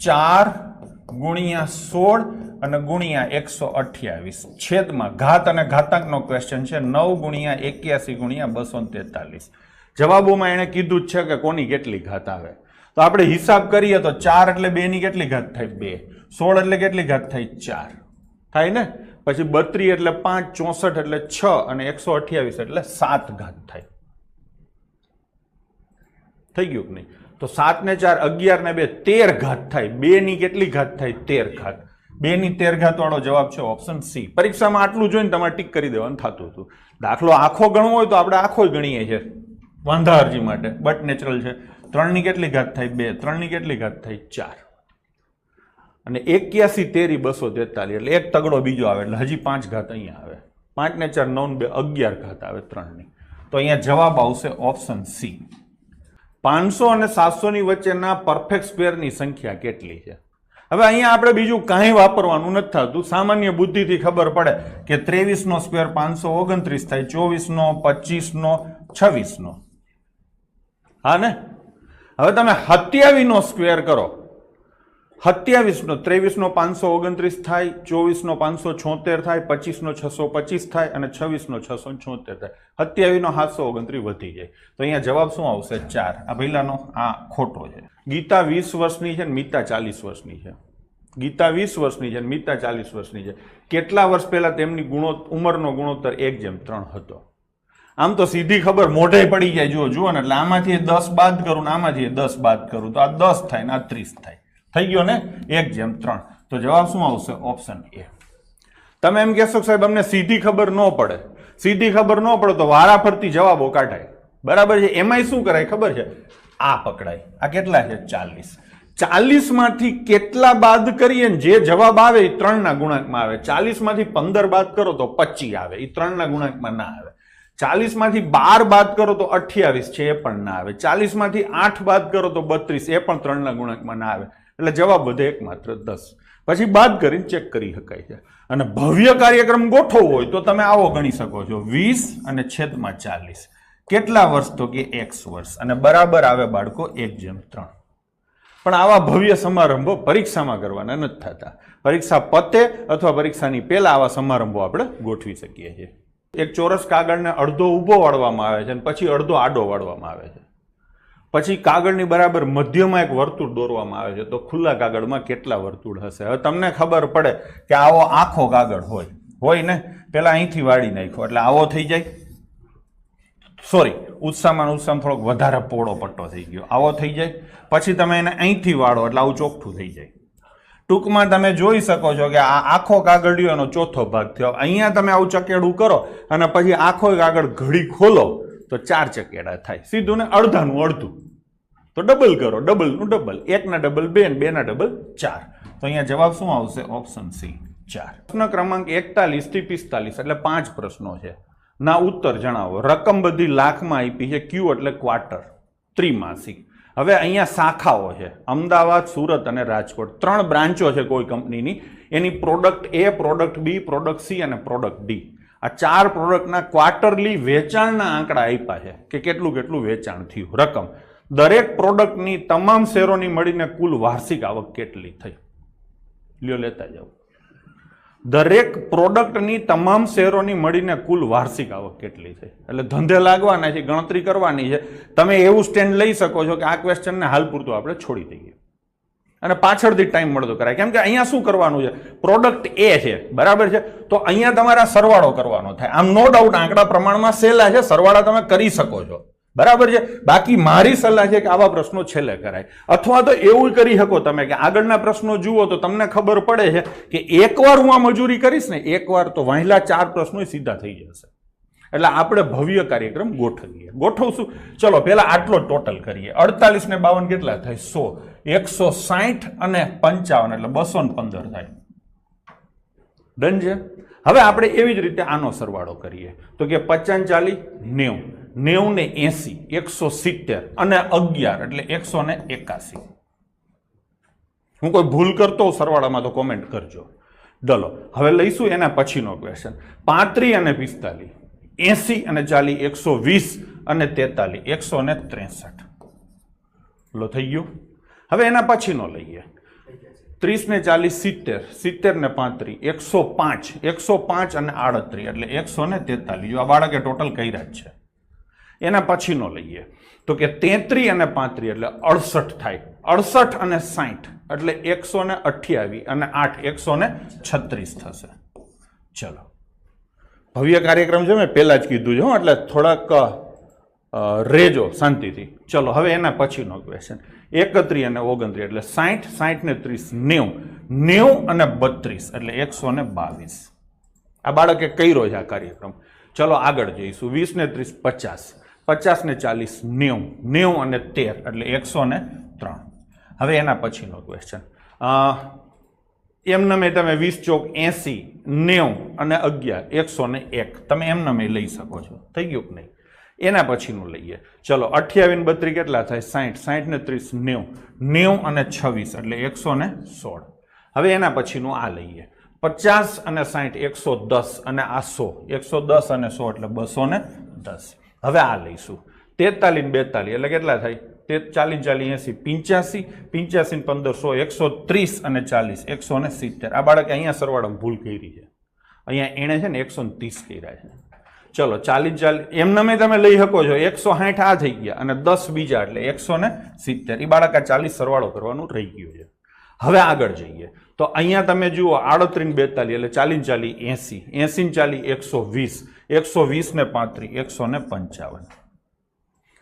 4 ગુણ્યા 16 અને ગુણ્યા 128 છેદમાં ઘાત અને ઘાતાંકનો ક્વેશ્ચન છે 9 ગુણ્યા 81 ગુણ્યા 243. જવાબોમાં એને કીધું જ છે કે કોની કેટલી ઘાત આવે. તો આપણે હિસાબ કરીએ તો 4 એટલે 2 ની કેટલી ઘાત થાય 2, 16 એટલે કેટલી ઘાત થાય 4 થાય ને, પછી 32 એટલે 5, 64 એટલે 6 અને 128 એટલે 7 ઘાત થાય. થઈ ગયું કે નહીં? તો 7 ને 4 11 ને 2 13 ઘાત થાય. 2 ની કેટલી ઘાત થાય 13 ઘાત. 2 ની 13 ઘાત વાળો જવાબ છે ઓપ્શન સી. પરીક્ષામાં આટલું જોઈને તમારે ટીક કરી દેવાનું થતું હતું. દાખલો આખો ગણવો હોય તો આપણે આખો ગણીએ છીએ વાંધા અરજી માટે, બટ નેચરલ છે. 3 ની કેટલી ઘાત થાય 2, 3 ની કેટલી ઘાત થાય 4 અને 81 13 243 એટલે એક તગડો બીજો આવે એટલે હજી 5 ઘાત અહીંયા આવે. 5 ને 4 9 ને 2 11 ઘાત આવે 3 ની. તો અહીંયા જવાબ આવશે ઓપ્શન સી. 500 અને 700 ની વચ્ચેના પરફેક્ટ સ્ક્વેરની સંખ્યા કેટલી છે? હવે અહીંયા આપણે બીજું કાંઈ વાપરવાનું નથી થતું. સામાન્ય બુદ્ધિથી ખબર પડે કે 23 નો સ્ક્વેર 529 થાય, 24 નો 25 નો 26 નો. હા ને? હવે તમે 27 નો સ્ક્વેર કરો. 27 નો 23 નો 529 થાય, 24 નો 576 થાય, 25 નો 625 થાય અને 26 નો 676 થાય. 27 નો 729 વધી જાય. તો અહીંયા જવાબ શું આવશે? 4. આ પહેલાનો આ ખોટો છે. ગીતા 20 વર્ષની છે ને મીતા 40 વર્ષની છે. ગીતા 20 વર્ષની છે ને મીતા 40 વર્ષની છે. કેટલા વર્ષ પહેલા તેમની ઉંમરનો ગુણોત્તર 1:3 હતો? આમ તો સીધી ખબર મોઢે પડી જાય. જુઓ ને, એટલે આમાંથી 10 બાદ કરું ને આમાંથી 10 બાદ કરું તો આ 10 થાય ને આ 30 થાય. થઈ ગયો ને? 1:3. તો જવાબ શું આવશે? Option A. તમે એમ કહેશો કે સાહેબ અમને સીધી ખબર ન પડે. સીધી ખબર ન પડે તો વારા ફરતી જવાબો કાઢાય. બરાબર છે? એમાંય શું કરાય ખબર છે? આ પકડાય. આ કેટલા છે? 40. 40 માંથી કેટલા બાદ કરીએ ને જે જવાબ આવે એ 3 ના ગુણાંકમાં આવે. 40 માંથી 15 બાદ કરો તો 25 આવે, એ 3 ના ગુણાંકમાં ના આવે. 40 માંથી 12 બાદ કરો તો 28 છે, એ પણ ના આવે. 40 માંથી 8 બાદ કરો તો 32, એ પણ 3 ના ગુણાંકમાં ના આવે. એટલે જવાબ વધે એકમાત્ર 10. પછી બાદ કરીને ચેક કરી શકાય છે. અને ભવ્ય કાર્યક્રમ ગોઠવવો હોય તો તમે આવો ગણી શકો છો. 20 અને છેદમાં 40 કેટલા વર્ષ? તો કે x વર્ષ અને બરાબર આવે બાળકો 1:3. પણ આવા ભવ્ય સમારંભો પરીક્ષામાં કરવાના નથી થતા. પરીક્ષા પતે અથવા પરીક્ષાની પહેલા આવા સમારંભો આપણે ગોઠવી શકીએ છીએ. એક ચોરસ કાગળને અડધો ઊભો વાળવામાં આવે છે અને પછી અડધો આડો વાળવામાં આવે છે. પછી કાગળની બરાબર મધ્યમાં એક વર્તુળ દોરવામાં આવે છે. તો ખુલ્લા કાગળમાં કેટલા વર્તુળ હશે? હવે તમને ખબર પડે કે આવો આખો કાગળ હોય ને, પેલા અહીંથી વાળી નાખ્યો એટલે આવો થઈ જાય. સોરી, ઉત્સાહમાં થોડોક વધારે પોળો પટ્ટો થઈ ગયો, આવો થઈ જાય. પછી તમે એને અહીંથી વાળો એટલે આવું ચોખ્ઠું થઈ જાય. ટૂંકમાં તમે જોઈ શકો છો કે આ આખો કાગળિયો એનો ચોથો ભાગ થયો. અહીંયા તમે આવું ચકેડું કરો અને પછી આખો કાગળ ઘડી ખોલો તો 4 ચકેડા થાય. સીધું ને અડધાનું અડધું. તો ડબલ કરો, ડબલનું ડબલ. 1 ના ડબલ 2 અને 2 ના ડબલ 4. તો અહીંયા જવાબ શું આવશે? Option C 4. પ્રશ્ન ક્રમાંક 41 થી 45 એટલે 5 પ્રશ્નો છે. ના ઉત્તર જણાવો. રકમ બધી લાખમાં આપી છે. ક્યુ એટલે ક્વાર્ટર, ત્રિમાસિક. હવે અહીંયા શાખાઓ છે અમદાવાદ, સુરત અને રાજકોટ. 3 બ્રાન્ચો છે કોઈ કંપનીની. એની પ્રોડક્ટ એ, પ્રોડક્ટ બી, પ્રોડક્ટ સી અને પ્રોડક્ટ ડી. આ 4 પ્રોડક્ટના ક્વાર્ટરલી વેચાણના આંકડા આપ્યા છે કે કેટલું કેટલું વેચાણ થયું. રકમ દરેક પ્રોડક્ટની તમામ શેરોની મળીને કુલ વાર્ષિક આવક કેટલી થઈ? લ્યો લેતા જાઓ. દરેક પ્રોડક્ટની તમામ શેરોની મળીને કુલ વાર્ષિક આવક કેટલી થઈ? એટલે ધંધે લાગવાના છે, ગણતરી કરવાની છે. તમે એવું સ્ટેન્ડ લઈ શકો છો કે આ ક્વેશ્ચનને હાલ પૂરતું આપણે છોડી દઈએ અને પાછળથી ટાઈમ મળતો કરાય. કેમ કે અહીંયા શું કરવાનું છે? પ્રોડક્ટ એ છે, બરાબર છે? તો અહીંયા તમારા સરવાળો કરવાનો થાય. આમ નો ડાઉટ આંકડા પ્રમાણમાં સહેલા છે, સરવાળા તમે કરી શકો છો, બરાબર છે? બાકી મારી સલાહ છે કે આવા પ્રશ્નો છેલ્લે કરાય. અથવા તો એવું કરી શકો તમે કે આગળના પ્રશ્નો જુઓ તો તમને ખબર પડે છે કે એકવાર હું આ મજૂરી કરીશ ને, એકવાર તો વહેલા 4 પ્રશ્નો સીધા થઈ જશે. એટલે આપણે ભવ્ય કાર્યક્રમ ગોઠવશું. ચલો પહેલા આટલો ટોટલ કરીએ. 48 ને 52 કેટલા થાય? 100. 160 અને 55 એટલે 215 થાય. ડન છે? હવે આપણે એવી જ રીતે આનો સરવાળો કરીએ તો કે 55 40 90, 90 ને 80, 170 અને 11 એટલે 181. હું કોઈ ભૂલ કરતો સરવાળામાં તો કોમેન્ટ કરજો. ચલો હવે લઈશું એના પછીનો ક્વેશ્ચન. 35 અને 45, 80 અને 40, 120 અને 43, 163. લો થઈ ગયું. હવે એના પછીનો લઈએ. 30 ને 40 70, 70 ને 35 105, 105 અને 38 એટલે 143. જો આ બાળકે ટોટલ કર્યા જ છે. એના પછીનો લઈએ તો કે 33 અને 35 એટલે 68 થાય. 68 અને 60 એટલે 128 અને 8 136 થશે. ચલો ભવ્ય કાર્યક્રમ છે, મેં પહેલા જ કીધું છે એટલે થોડાક રેજો શાંતિથી. ચલો હવે એના પછીનો ક્વેશ્ચન 31 અને 29 એટલે 60, 60 ને 30 90, 90 અને 32 એટલે 122. આ બાળકે કર્યો છે આ કાર્યક્રમ. ચલો આગળ જઈશું. 20 ને 30 50, 50 ને 40 90, 90 અને 13 એટલે 103. હવે એના પછીનો ક્વેશ્ચન એમને તમે 20 ચોક 80, 90 અને 11 101 તમે એમને લઈ શકો છો. થઈ ગયું કે નહીં? એના પછીનું લઈએ. ચલો 28 ને 32 કેટલા થાય? 60, 60 ને 30 90, 90 અને 26 એટલે 116. હવે એના પછીનું આ લઈએ. 50 અને 60 110 અને આ 100, 110 અને 100 એટલે 210. હવે આ લઈશું 43 ને 42 એટલે કેટલા થાય? 40 40 80 85, 85 ને 15 100, 130 અને 40 170. આ બાળકે અહીંયા સરવાળામાં ભૂલ કરી છે. અહીંયા એણે છે ને 130 કર્યા છે. ચલો 40 40 એમને તમે લઈ શકો છો. 160 આ થઈ ગયા અને 10 બીજા એટલે 170. એ બાળક 40 સરવાળો કરવાનું રહી ગયું છે. હવે આગળ જઈએ તો અહીંયા તમે જુઓ 38 ને 42 એટલે 40 40 80, 80 ને 40 120, 120 ને 35 155.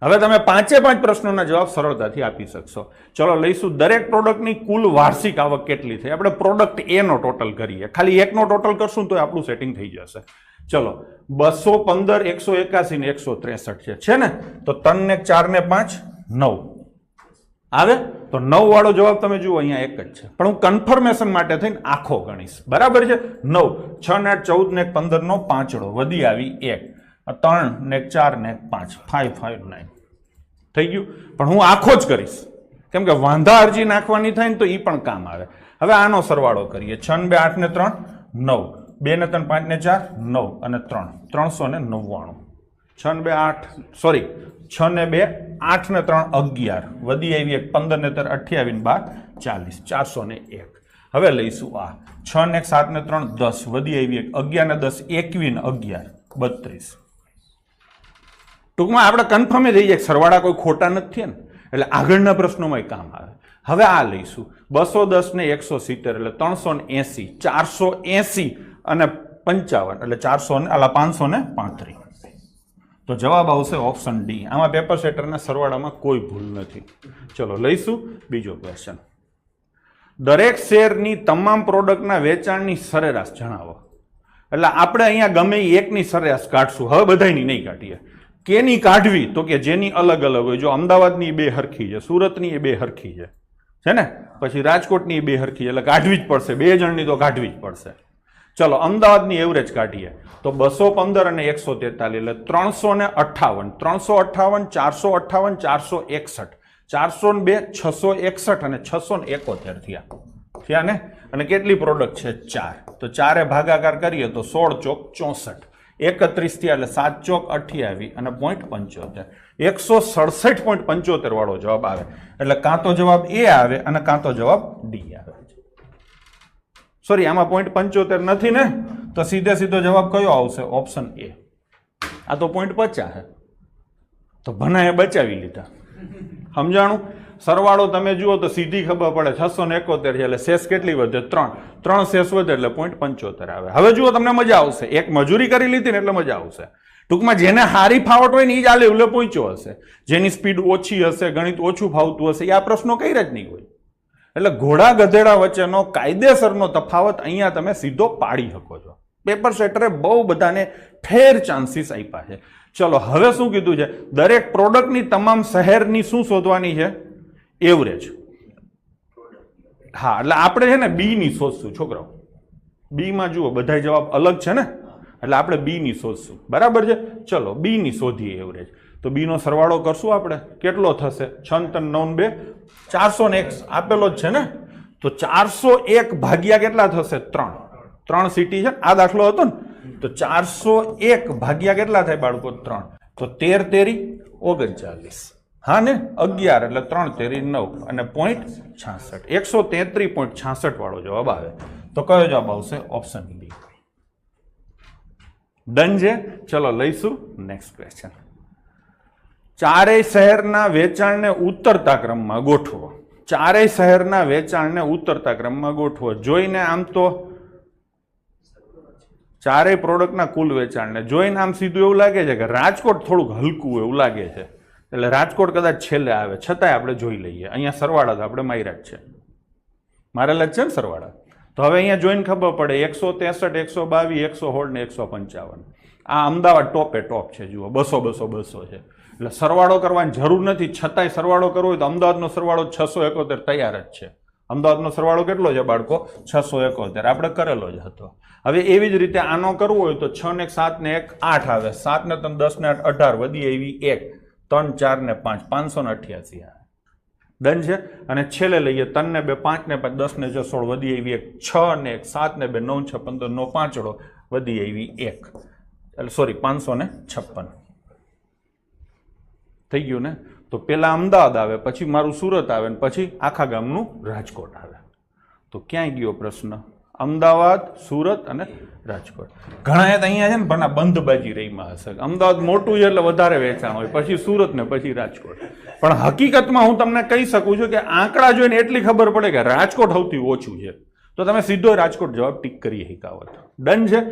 હવે તમે 5 પ્રશ્નોના જવાબ સરળતાથી આપી શકશો. ચલો લઈશું દરેક પ્રોડક્ટની કુલ વાર્ષિક આવક કેટલી થઈ. આપણે પ્રોડક્ટ એ નો ટોટલ કરીએ. ખાલી એકનો ટોટલ કરશું તો આપણું સેટિંગ થઈ જશે. ચલો 215, 181 ને 163 છે ને? તો 3 ને 4 ને 5 9 આવે તો 9 વાળો જવાબ તમે જુઓ અહીંયા એક જ છે, પણ હું કન્ફર્મેશન માટે થઈને આખો ગણીશ. બરાબર છે? 9, 6 ને 14 ને 15 નો પાંચડો વધી આવી 1, 3 ને 4 ને 5 5 5 9 થઈ ગયું. પણ હું આખો જ કરીશ કેમ કે વાંધા અરજી નાખવાની થાય ને તો એ પણ કામ આવે. હવે આનો સરવાળો કરીએ. 6 ને 2 8 ને 3 9, 2 ને 3 5 ને 4 9 અને 3 399. 6 ને 2 8 સોરી 6 ને 2 8 ને 3 11 વધી આવી 1, 15 ને 3 28 ને 12 40 401. હવે લઈશું આ 6 ને 7 ને 3 10 વધી આવી 1, 11 ને 10 21 ને 11 32. ટૂંકમાં આપણે કન્ફર્મ થઈ જાય સરવાળા કોઈ ખોટા નથી ને એટલે આગળના પ્રશ્નોમાં કામ આવે. હવે આ લઈશું 210 ને 170 એટલે 380, 480 અને 55 એટલે 400 ને 535. તો જવાબ આવશે ઓપ્શન ડી. આમાં પેપર સેટરના સરવાળામાં કોઈ ભૂલ નથી. ચલો લઈશું બીજો ક્વેશ્ચન. દરેક શેરની તમામ પ્રોડક્ટના વેચાણની સરેરાશ જણાવો. એટલે આપણે અહીંયા ગમે એકની સરેરાશ કાઢશું. હવે બધાની નહીં કાઢીએ. કેની કાઢવી? તો કે જેની અલગ અલગ હોય. જો અમદાવાદની બે હરખી છે, સુરતની એ બે હરખી છે ને, પછી રાજકોટની બે હરખી છે એટલે કાઢવી જ પડશે. બે જણની તો કાઢવી જ પડશે. ચલો અમદાવાદની એવરેજ કાઢીએ તો 215 અને 143 એટલે 358, 358, 458, 461, 402 661 અને 671 થયા ને. અને કેટલી પ્રોડક્ટ છે? 4. તો 4 એ ભાગાકાર કરીએ તો 16 ચોક 64, 31 થયા એટલે 7 ચોક 28 અને 0.75 167.75 વાળો જવાબ આવે. એટલે કાં તો જવાબ એ આવે અને કાં તો જવાબ ડી આવે. સોરી આમાં 0.75 નથી ને, તો સીધે સીધો જવાબ કયો આવશે? Option A. આ તો 0.50 છે તો ભનાએ બચાવી લીધા. સમજાણું? સરવાળો તમે જુઓ તો સીધી ખબર પડે 671 છે એટલે શેષ કેટલી વધે? 3 શેષ વધે એટલે 0.75 આવે. હવે જુઓ તમને મજા આવશે. એક મજૂરી કરી લીધી ને એટલે મજા આવશે. ટૂંકમાં જેને હારી ફાવટ હોય ને એ જ આ લેવલે પહોંચ્યો હશે. જેની સ્પીડ ઓછી હશે, ગણિત ઓછું ફાવતું હશે, એ આ પ્રશ્નો કર્યા જ નહીં હોય. એટલે ઘોડા ગધેડા વચ્ચેનો કાયદેસરનો તફાવત અહીંયા તમે સીધો પાડી શકો છો. પેપર સેટરે બહુ બધાને ફેર ચાન્સીસ આપ્યા છે. ચલો હવે શું કીધું છે? દરેક પ્રોડક્ટની તમામ શહેરની શું શોધવાની છે? એવરેજ. હા એટલે આપણે છે ને બી ની શોધશું છોકરાઓ. બી માં જુઓ બધા જવાબ અલગ છે ને એટલે આપણે બી ની શોધશું. બરાબર છે? ચલો બી ની શોધીએ એવરેજ. તો બી નો સરવાળો કરશું આપણે. કેટલો થશે? 6 3 9 2 401 આપેલો જ છે ને. તો 401 ભાગ્યા કેટલા થશે? 3 સિટી છે. આ દાખલો હતો ને તો 401 ભાગ્યા કેટલા થાય બાળકો? 3. તો 13 તેરી 39. હા ને 11 એટલે 3 તેરી 9 અને 0.66 133.66 વાળો જવાબ આવે. તો કયો જવાબ આવશે? Option B. ડન છે. ચલો લઈશું નેક્સ્ટ ક્વેશ્ચન. ચારેય શહેરના વેચાણને ઉતરતા ક્રમમાં ગોઠવો. ચારેય શહેરના વેચાણને ઉતરતા ક્રમમાં ગોઠવો. જોઈને આમ તો ચારેય પ્રોડક્ટના કુલ વેચાણને જોઈને આમ સીધું એવું લાગે છે કે રાજકોટ થોડુંક હલકું એવું લાગે છે, એટલે રાજકોટ કદાચ છેલ્લે આવે. છતાંય આપણે જોઈ લઈએ. અહીંયા સરવાળા તો આપણે માર્યા જ છે, મારેલા જ છે ને સરવાળા. તો હવે અહીંયા જોઈને ખબર પડે 163, 122, 116 ને 155. આ અમદાવાદ ટોપે ટોપ છે. જુઓ 200, 200, 200 છે. એટલે સરવાળો કરવાની જરૂર નથી, છતાંય સરવાળો કરવો હોય તો અમદાવાદનો સરવાળો 671 તૈયાર જ છે. અમદાવાદનો સરવાળો કેટલો છે બાળકો? 671. આપણે કરેલો જ હતો. હવે એવી જ રીતે આનો કરવો હોય તો 6 ને 1 7 ને 1 8 આવે. 7 ને 3 10 ને 8 18 વધી એવી 1 3 4 ને 5 588 આવે. ડન છે. અને છેલ્લે લઈએ 3 ને 2 5 ને 5 10 ને 16 વધી એવી 1 6 ને 1 7 ને 2 9 6 15 9 5 વધી એવી 1 એટલે સોરી 556 થઈ ગયું ને. તો પેલા અમદાવાદ આવે, પછી મારું સુરત આવે, ને પછી આખા ગામનું રાજકોટ આવે. તો ક્યાંય ગયો પ્રશ્ન? અમદાવાદ, સુરત અને રાજકોટ. ઘણા અહીંયા છે ને પણ બંધબાજી રહીમાં હશે. અમદાવાદ મોટું છે એટલે વધારે વેચાણ હોય, પછી સુરત ને પછી રાજકોટ. પણ હકીકતમાં હું તમને કહી શકું છું કે આંકડા જોઈને એટલી ખબર પડે કે રાજકોટ સૌથી ઓછું છે. તો તમે સીધો રાજકોટ જવાબ ટીક કરી શકાવત. ડન છે.